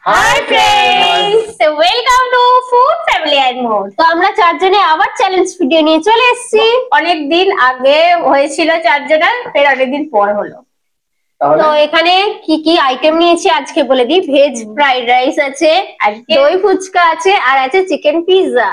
High friends, welcome to food family and more. তো আমরা চারজনে আবার চ্যালেঞ্জ ভিডিও নিয়ে চলে এসেছি। অনেক দিন আগে হয়েছিল চারজনের, ফের অনেকদিন পর হলো। তো এখানে কি কি আইটেম নিয়েছি আজকে বলে দিই। ভেজ ফ্রাইড রাইস আছে, দই ফুচকা আছে, আর আছে চিকেন পিৎজা।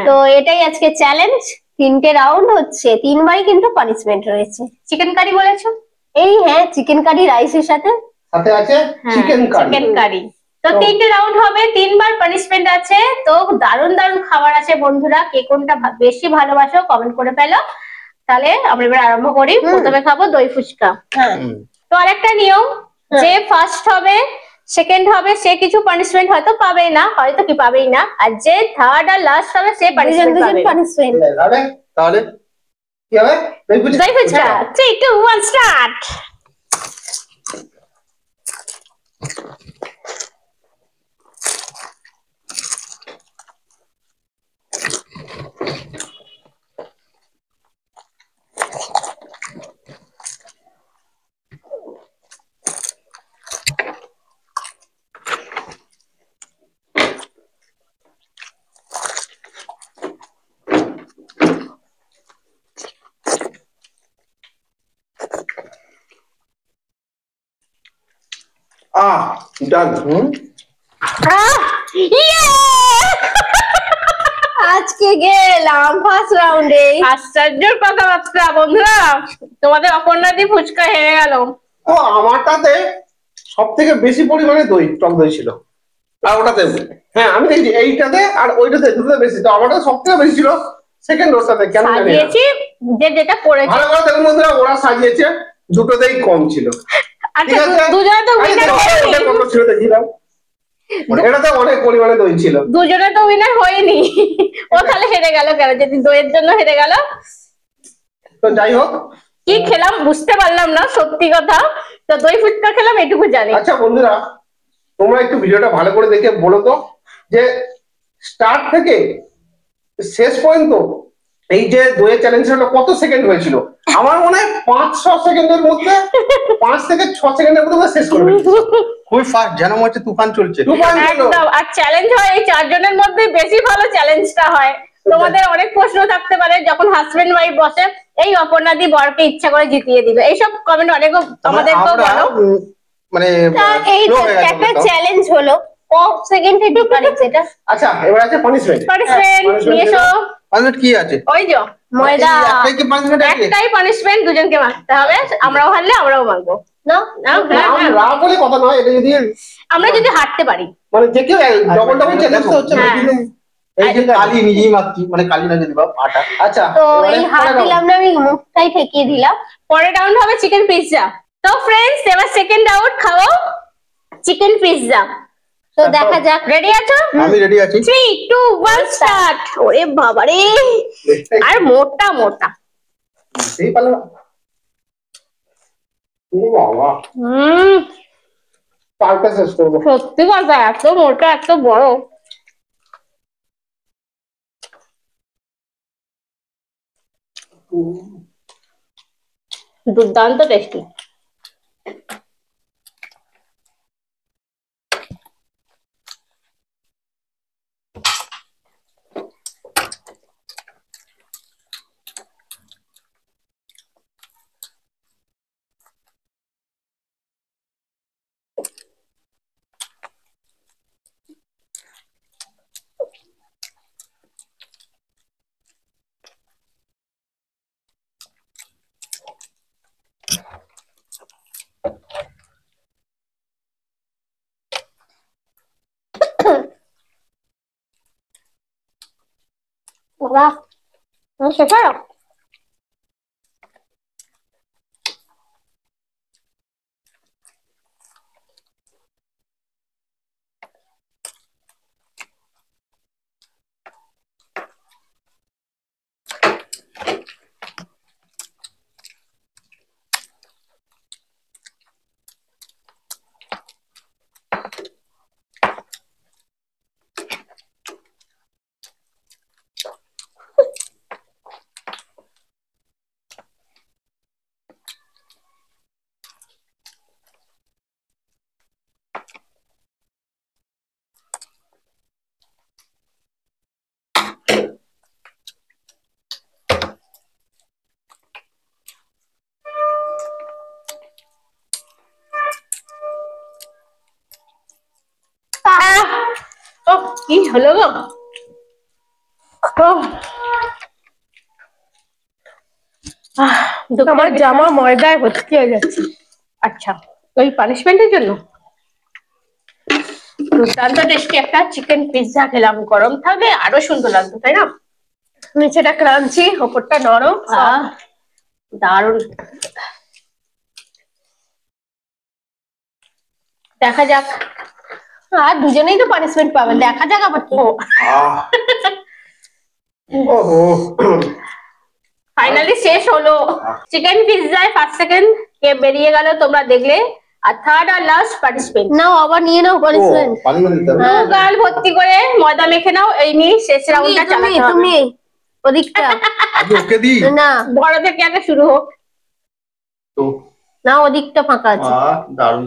তো এটাই আজকে চ্যালেঞ্জ। 3টে রাউন্ড হচ্ছে, 3বারই কিন্তু পানিশমেন্ট রয়েছে। চিকেন কারি বলেছো? এই হ্যাঁ, চিকেন কারি রাইসের সাথে সাথে আছে চিকেন কারি। তো 3টে রাউন্ড হবে, 3বার পানিশমেন্ট আছে। তো দারুণ দারুণ খাবার আছে বন্ধুরা, কে কোনটা বেশি ভালোবাসো কমেন্ট করে ফেলো। তাহলে আমরা এবার আরম্ভ করি। প্রথমে খাবো দই ফুচকা। তো আরেকটা নিয়ম, যে ফার্স্ট হবে সেকেন্ড হবে সে কিছু পানিশমেন্ট হয়তো পাবেই না, হয়তো কি পাবেই না, আর যে থার্ড আর লাস্ট হবে সে পানিশমেন্ট পাবে। তাহলে কি হবে? দই ফুচকা 3 2 1 স্টার্ট। ডান। আজকে গেলাম ফার্স্ট রাউন্ডে। আশ্চর্যের কথাবার্তা বন্ধুরা, তোমাদের অপর্ণাদি ফুচকা হেরে গেল। ও আমারটাতে সব থেকে বেশি পরিমাণে টক দই ছিল। আর ওটাতে হ্যাঁ আমি দেখছি এইটাতে আর ওইটাতে দুটোতে বেশি, তো আমারটা সব থেকে বেশি ছিল সেকেন্ড রোস্টাতে। কেন জানি না, সাজিয়েছি যে যেটা করেছে ভালো করে দেখুন বন্ধুরা, ওরা সাজিয়েছে দুটোতেই কম ছিল। আচ্ছা, দুজনে তো উইনার হয়নি। কত ছিল দেখিলাম, এটাতে অনেক পরিমাণে দই ছিল। দুজনে তো উইনার হয়নি। ও তাহলে হেরে গেল কেন? যদি দইয়ের জন্য হেরে গেল। তো যাই হোক, কি খেলাম বুঝতে পারলাম না সত্যি কথা। তো দই ফুচকা খেলাম এটুকু জানি। আচ্ছা বন্ধুরা, তোমরা একটু ভিডিওটা ভালো করে দেখে বলো তো, যে স্টার্ট থেকে শেষ পর্যন্ত এই যে দইয়ের চ্যালেঞ্জটা কত সেকেন্ড হয়েছিল? আমার মনে হয় 5-6 সেকেন্ডের মধ্যে, 5 থেকে 6 সেকেন্ডের মধ্যে শেষ করে দিয়েছি। খুবই ফাস্ট, যেন মনে হচ্ছে তুফান চলছে। একদম। আর চ্যালেঞ্জ হয় এই চারজনের মধ্যে, বেশি ভালো চ্যালেঞ্জটা হয়। তোমাদের অনেক প্রশ্ন থাকতে পারে যখন হাজবেন্ড ওয়াইফ বসে, এই অপর্ণাদি বরকে ইচ্ছা করে জিতিয়ে দিবে, এইসব কমেন্ট অনেক আমাদেরকেও বলো। মানে এই একটা চ্যালেঞ্জ হলো সেকেন্ড থেকে পারিস এটা। আচ্ছা এবার আছে পানিশমেন্ট। নিয়ে এসো। পানিশমেন্ট কি আছে? ওই যে ময়দা। একটাই কি পানিশমেন্ট আছে? একটাই পানিশমেন্ট, দুজনকে মারতে হবে। আমরাও হারলে আমরাও মারবো। না না রাগ বলে কথা নয়, এটা যদি আমরা যদি হারতে পারি, মানে যে কেউ ডবল ডবল চ্যালেঞ্জ হচ্ছে না। এই যে কালি নিজেই মারছি, মানে কালি না যদি বাপ আটা। আচ্ছা তো এই হাত দিলাম না, আমি মুখটাই ঠেকিয়ে দিলাম। পরের রাউন্ড হবে চিকেন পিৎজা। তো ফ্রেন্ডস এবার সেকেন্ড রাউন্ড খাবো চিকেন পিৎজা। তো দেখা যাক, রেডি আছো? আমি রেডি আছি। 3 2 1 স্টার্ট। ওরে বাবা রে, আর মোটা মোটা। এই পালা। ও বাবা, পালটা শেষ করবো। সত্যি কথা, এত মোটা এত বড়। দুর্দান্ত টেস্টি। বাবা শেষ হলো। কি হলো গো? ওহ, আমার জামা ময়দায় ভর্তি হয়ে যাচ্ছে। আচ্ছা, ওই পানিশমেন্টের জন্য দুর্দান্ত টেস্টি একটা চিকেন পিৎজা খেলাম, গরম থাকলে আরো সুন্দর লাগতো, তাই না? নিচেটা ক্রাঞ্চি, ওপরটা নরম, দারুণ। দেখা যাক, আর দুজনেই তো পানিশমেন্ট পাবেন, দেখা যাক আবার কি। ওহো, ফাইনালি শেষ হলো চিকেন পিৎজায়। ফার্স্ট সেকেন্ড কে বেরিয়ে গেল তোমরা দেখলে, আর থার্ড আর লাস্ট পানিশমেন্ট নাও, আবার নিয়ে নাও পানিশমেন্ট। গাল ভর্তি করে ময়দা মেখে নাও, এই নিয়ে শেষ রাউন্ডটা চালাতে হবে। তুমি ওদিকটা ওকে দি না, বড় থেকে আগে শুরু হোক। তো না, ওদিকটা ফাঁকা আছে। দারুণ।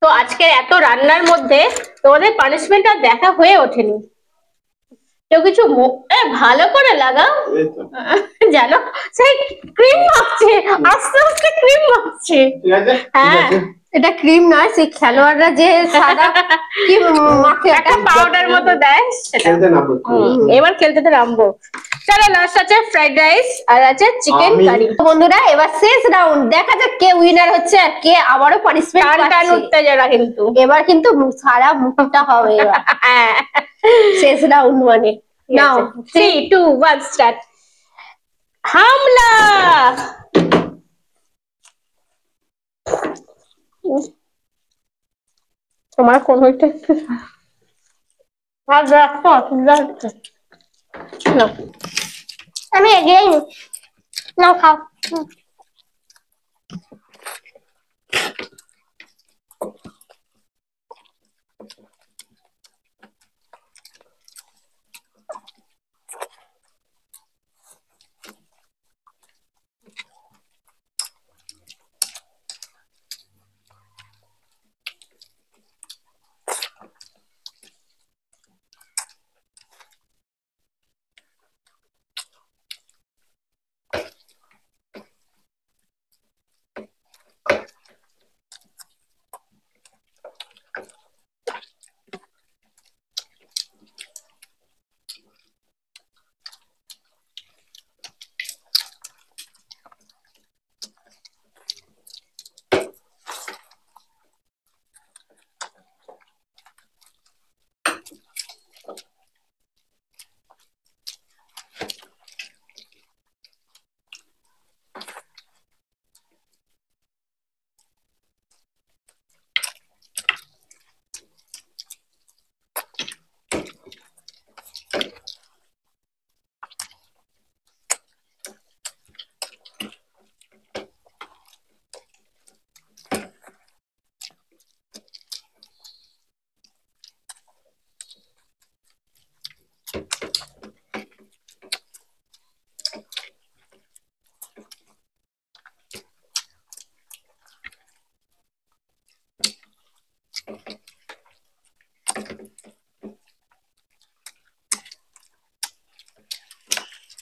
তো আজকে এত রান্নার মধ্যে তোমাদের পানিশমেন্ট আর দেখা হয়ে ওঠেনি। কেউ কিছু ভালো করে লাগাও, জানো সেই ক্রিম মাখছে, আস্তে আস্তে ক্রিম মাখছে। হ্যাঁ, এটা ক্রিম নয়, সেই খেলোয়াড়রা যে সাদা কি মাখে, একটা পাউডার মতো দেয় সেটা। এবার খেলতে তো নামবো। চলো, লাস্ট আছে ফ্রাইড রাইস আর আছে চিকেন কারি। বন্ধুরা, এবার শেষ রাউন্ড, দেখা যাক কে উইনার হচ্ছে আর কে আবারও পানিশমেন্ট পাচ্ছে। টান উত্তেজনা কিন্তু এবার কিন্তু সারা মুখটা হবে এবার। শেষ রাউন্ড মানে। নাও 3 2 1 স্টার্ট। হামলা। তোমার কোন হইতে আর রাখো রাখো না, আমি এগিয়ে নাও, খাও।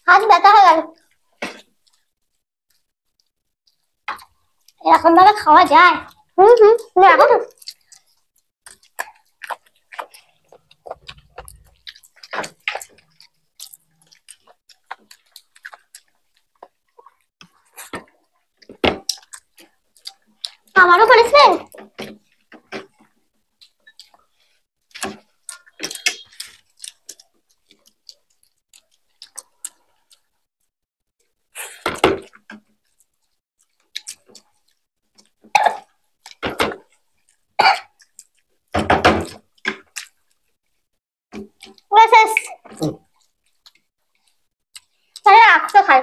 হাত ব্যথা হয়ে গেল, এরকম ভাবে খাওয়া যায়? এখন আমারও পানিশমেন্ট। খাই।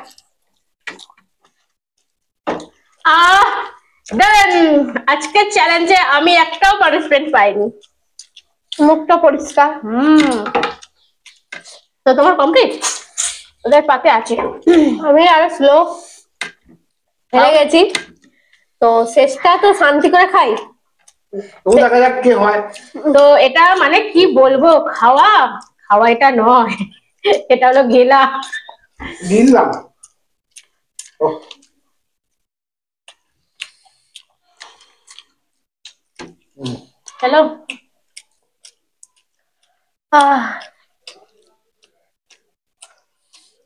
আজকের চ্যালেঞ্জে আমি একটাও পানিশমেন্ট পাইনি, মুখটা পরিষ্কার। তো তোমার কমপ্লিট, ওদের পাতে আছে। আমি আরো স্লো হেরে গেছি, তো শেষটা তো শান্তি করে খাই। দেখা যাক কে হয়। তো এটা মানে কি বলবো, খাওয়া খাওয়া এটা নয়, এটা হলো ঘেলা। দিলাম হ্যালো,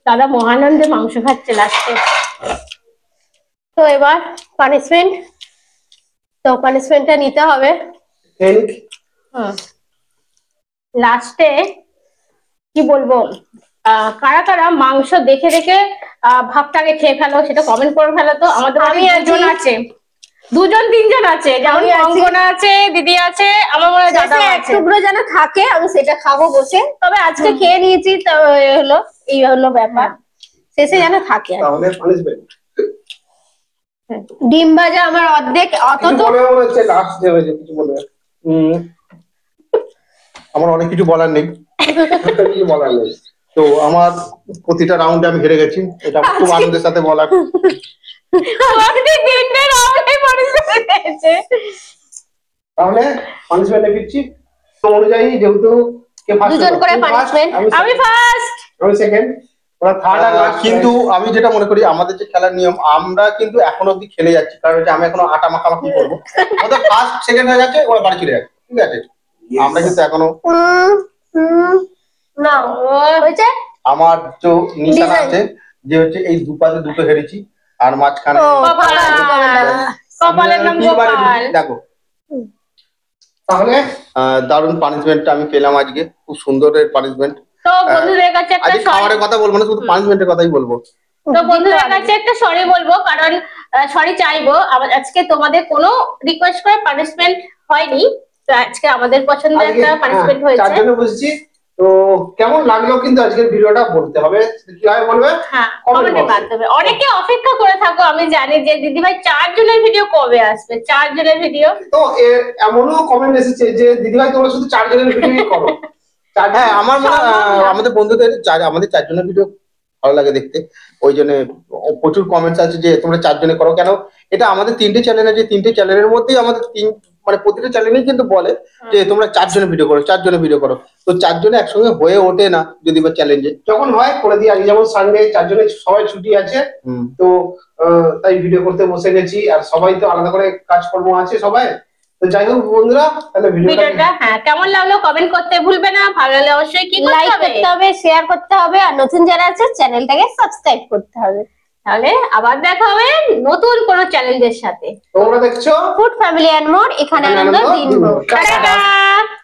দাদা মহানন্দে মাংস খাচ্ছে লাস্টে। তো এবার পানিশমেন্ট, তো পানিশমেন্টটা নিতে হবে। লাস্টে কি বলবো, কারা কারা মাংস দেখে দেখে ভাতটাকে খেয়ে ফেলো সেটা কমেন্ট করে ফেলো। তো আমাদের দুজন আছে, দুজন তিনজন আছে, যেমন অঙ্গনা আছে, দিদি আছে, আমার মনে হয় দাদা আছে। এক টুকরো যেন থাকে, আমি সেটা খাবো বসে। তবে আজকে খেয়ে নিয়েছি, তো এই হলো ব্যাপার, শেষে যেন থাকে। তাহলে পানিশমেন্ট ডিম ভাজা আমার অর্ধেক, অত তো লাস্ট দেবে যে কিছু বলবে। আমার অনেক কিছু বলার নেই, কিছু বলার নেই। তো আমার প্রতিটা রাউন্ডে আমি হেরে গেছি, এটা খুব আনন্দের সাথে বলার। তাহলে পানিশমেন্টে ফিরছি। তো অনুযায়ী যেহেতু কে ফার্স্ট, দুজন করে পানিশমেন্ট, আমি ফার্স্ট, আমি সেকেন্ড, ওরা থার্ড আর লাস্ট। কিন্তু আমি যেটা মনে করি আমাদের যে খেলার নিয়ম, আমরা কিন্তু এখনো অব্দি খেলে যাচ্ছি, কারণ আমি এখনো আটা মাখামাখি করবো। ওদের ফার্স্ট সেকেন্ড হয়ে গেছে, ওরা বাড়ি চলে যাচ্ছে, ঠিক আছে? আমরা কিন্তু এখনো না হয়েছে। আমার তো নিশানা আছে যে হচ্ছে এই দুপাতে দুটো হেরেছি, আর মাঝখানে কপালের নাম গোপাল। দেখো তাহলে দারুণ পানিশমেন্টটা আমি পেলাম আজকে, খুব সুন্দর পানিশমেন্ট। তো বন্ধুদের কাছে একটা আজকে খাবারের কথা বলবো না, শুধু পানিশমেন্টের কথাই বলবো। তো বন্ধুদের কাছে একটা সরি বলবো, কারণ সরি চাইবো। আজকে তোমাদের কোনো রিকোয়েস্ট করে পানিশমেন্ট হয়নি, তো আজকে আমাদের পছন্দের একটা পানিশমেন্ট হয়েছে। তার জন্য বুঝছি। তো কেমন লাগলো কিন্তু আজকের ভিডিওটা বলতে হবে, কিভাবে বলবে? হ্যাঁ, কমেন্টের মাধ্যমে। অনেকে অপেক্ষা করে থাকো, আমি জানি যে দিদি ভাই 4 জনের ভিডিও কবে আসবে, 4 জনের ভিডিও। তো এমনও কমেন্ট এসেছে যে দিদি ভাই তোমরা শুধু 4 জনের ভিডিওই করো। হ্যাঁ, আমার মনে আমাদের বন্ধুদের আমাদের 4 জনের ভিডিও ভালো লাগে দেখতে, ওই জন্য প্রচুর কমেন্টস আছে যে তোমরা 4 জনে করো কেন। এটা আমাদের 3টে চ্যানেল আছে, 3টে চ্যানেলের মধ্যেই আমাদের মানে প্রতিটা চ্যানেলেই কিন্তু বলে যে তোমরা 4 জনে ভিডিও করো, 4 জনে ভিডিও করো। তো 4 জনে একসঙ্গে হয়ে ওঠে না, যদি বা চ্যালেঞ্জে যখন হয় করে দিই। আজকে যেমন সানডে, 4 জনের সবাই ছুটি আছে, তো তাই ভিডিও করতে বসে গেছি। আর সবাই তো আলাদা করে কাজকর্ম আছে সবাই। তো যাই হোক বন্ধুরা, তাহলে ভিডিওটা কেমন লাগলো কমেন্ট করতে ভুলবে না। ভালো লাগলে অবশ্যই কি লাইক করতে হবে, শেয়ার করতে হবে, আর নতুন যারা আছে চ্যানেলটাকে সাবস্ক্রাইব করতে হবে। তাহলে আবার দেখা হবে নতুন কোনো চ্যালেঞ্জের সাথে। তোমরা দেখছো ফুড ফ্যামিলি এন্ড মোর, এখানে আনন্দ দিন।